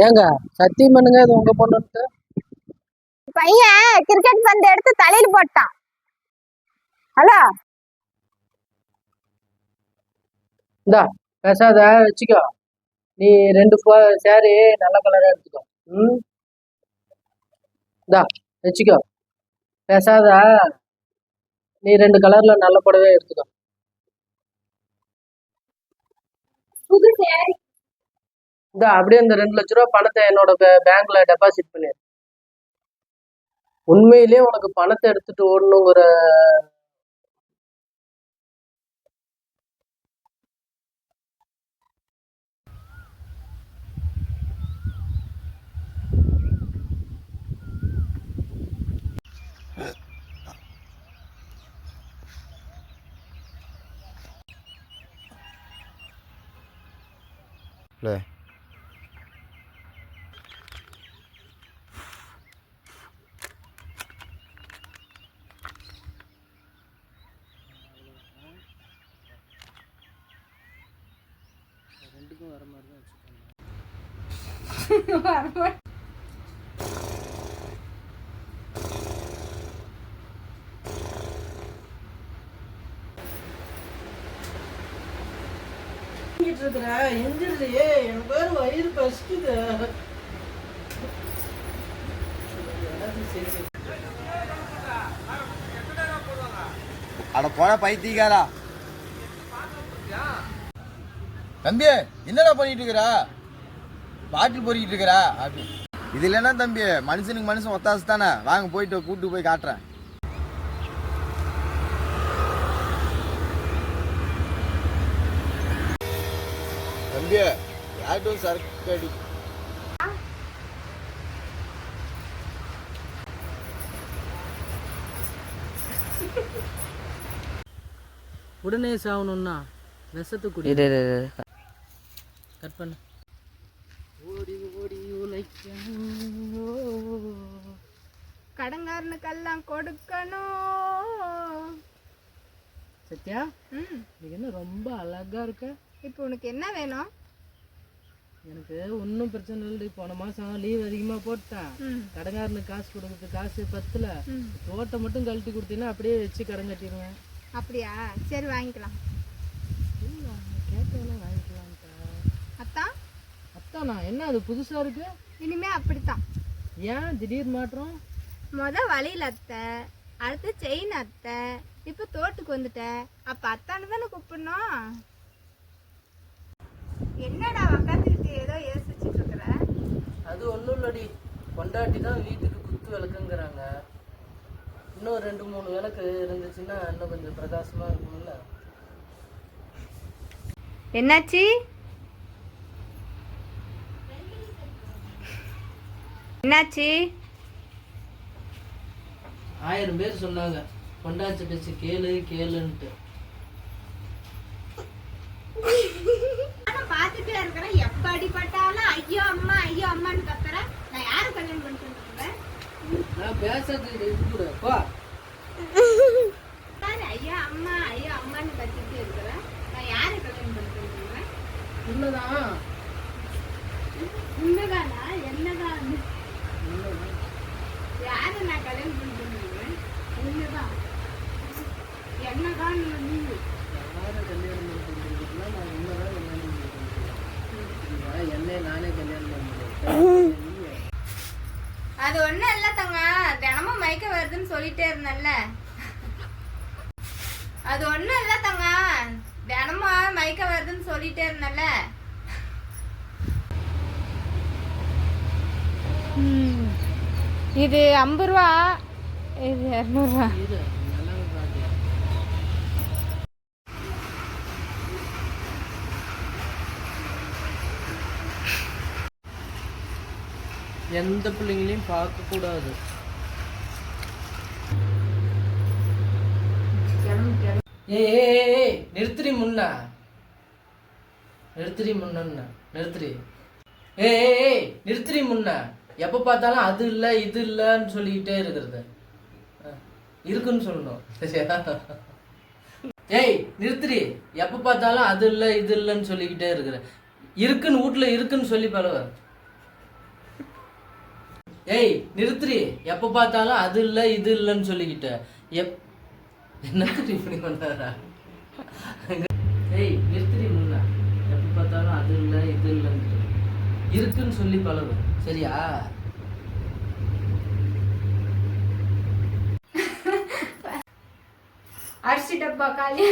ஏங்க சத்தியம் பண்ணுங்க இது உங்க பொண்ணுன்ட்டு. பையன் கிரிக்கெட் பந்து எடுத்து தலையில போட்டான். ஹலோ, இந்தா பேசாத வச்சுக்கோ. நீ 2 சேரீ நல்ல கலரா எடுத்துக்கோ. ம், இந்தா வச்சுக்கோ. பேசாத, நீ 2 கலர்ல நல்ல புடவை எடுத்துக்கோ. புது சேரி. இந்த அப்படியே இந்த 2 லட்ச ரூபா பணத்தை என்னோட பேங்க்ல டெபாசிட் பண்ணிடு. உண்மையிலேயே உனக்கு பணத்தை எடுத்துட்டு ஓடணுங்கிற ரெண்டுக்கும் வர மாதிரி தான் வச்சுக்கோங்க. எந்திரியே, எனக்கு வேற வயிறு பசிக்குது. அட போன பைத்தியக்காரா. தம்பி என்னடா பண்ணிட்டு இருக்கிறா? பாட்டில் பொறிக்கிட்டு இருக்கிறா? இது இல்லைன்னா தம்பி மனுஷனுக்கு மனுஷன் ஒத்தாசு தானே. வாங்க போயிட்டு கூப்பிட்டு போய் காட்டுறேன். தம்பி யார்ட்டும் சரக்கு அடி. உடனே சாகணும்னா விஷத்தை குடி. கட் பண்ணு. ஓடி ஓடி உழைக்கணும், கடங்காரனுக்கெல்லாம் கொடுக்கணும். சத்யா, நீ என்ன ரொம்ப அழகா இருக்க. இப்போ உனக்கு என்ன வேணும்? எனக்கு ஒன்றும் பிரச்சனை இல்லை. போன மாதம் லீவ் அதிகமாக போட்டேன். கடங்காரனுக்கு காசு கொடுக்குறது காசு பத்தல. தோட்டை மட்டும் கழட்டி கொடுத்தீங்கன்னா அப்படியே வச்சு கடன் கட்டிடுவேன். அப்படியா? சரி வாங்கிக்கலாம். கேட்டேன்னா வாங்கிக்கலாம்க்கா. அத்தா அத்தானா? என்ன அது புதுசாக இருக்கு? இனிமே அப்படித்தான். ஏன் திடீர் மாற்றம்? வழியில் அத்தை, அடுத்து செயின் அத்தை, இப்போ தோட்டுக்கு வந்துட்ட. அப்போ அத்தானு தானே கூப்பிடணும். என்னடா உக்காந்துக்கிட்டு ஏதோ யோசிச்சுட்டு இருக்கிற? அது ஒன்றும் இல்லடி, பொண்டாட்டி தான் வீட்டுக்கு குத்து விளக்குங்கிறாங்க. இன்னும் 2-3 விளக்கு இருந்துச்சுன்னா இன்னும் கொஞ்சம் பிரகாசமா இருக்கும்ல. என்னாச்சு? என்னாச்சு? 1000 பேர் சொன்னாங்க பொண்டாச்சி பேச்சு கேளு கேளுன்ட்டு. பாத்துட்டே இருக்கிறேன். எப்ப அடிபட்டாலும் ஐயோ அம்மா ஐயோ அம்மான்னு கத்துறேன். நான் யாரை கல்யாணம் பண்ணிட்டு இருக்கேன்? நான் பேசுறது கூட பா. ஐயா அம்மா ஐயோ அம்மான்னு கத்திட்டு இருக்கிறேன். நான் யாரை கல்யாணம் பண்ணிட்டு இருக்கேன்? உண்மைதான். உண்மைதானா? என்னதான் யாரை நான் கல்யாணம் பண்ணிட்டு இருக்கேன்? உண்மைதான். என்னதான் நீங்க யாரை கல்யாணம் பண்ணிட்டு நான் உண்மைதான் கல்யாணம் பண்ணிட்டு என்னை நானே கல்யாணம் பண்ணிட்டேன். அது ஒண்ணும் இல்ல தங்க, தினமும் மயக்க வருதுன்னு சொல்லிட்டே இருந்தேன்ல. அது ஒண்ணும் இல்ல தங்க, தினமும் மயக்க வருதுன்னு சொல்லிட்டே இருந்தேன்ல. இது 50 ரூபா, இது 200 ரூபா. எந்த பிள்ளைங்களையும் பார்க்க கூடாது. ஏய் நிறுத்திரி முன்ன, நிறுத்திரி முன்ன, நிறுத்திரி. ஏய் நிறுத்திரி முன்ன. எப்போ பார்த்தாலும் அது இல்லை இது இல்லைன்னு சொல்லிக்கிட்டே இருக்கிறது. இருக்குன்னு சொல்லணும். ஏய் நிறுத்திரி. எப்போ பார்த்தாலும் அது இல்லை இது இல்லைன்னு சொல்லிக்கிட்டே இருக்கிற. இருக்குன்னு வீட்டுல இருக்குன்னு சொல்லி பழவ. ஏய் நிறுத்துறி, எப்ப பார்த்தாலும் அது இல்ல இது இல்லைன்னு சொல்லிக்கிட்ட என்னத்துக்கு இப்படி பண்ணாரா? ஏய் நிறுத்துறி, முன்ன எப்ப பார்த்தாலும் அது இல்ல இது இல்லைன்னு இருக்குன்னு சொல்லி பழவு, சரியா? அரிசி டப்பா காலி.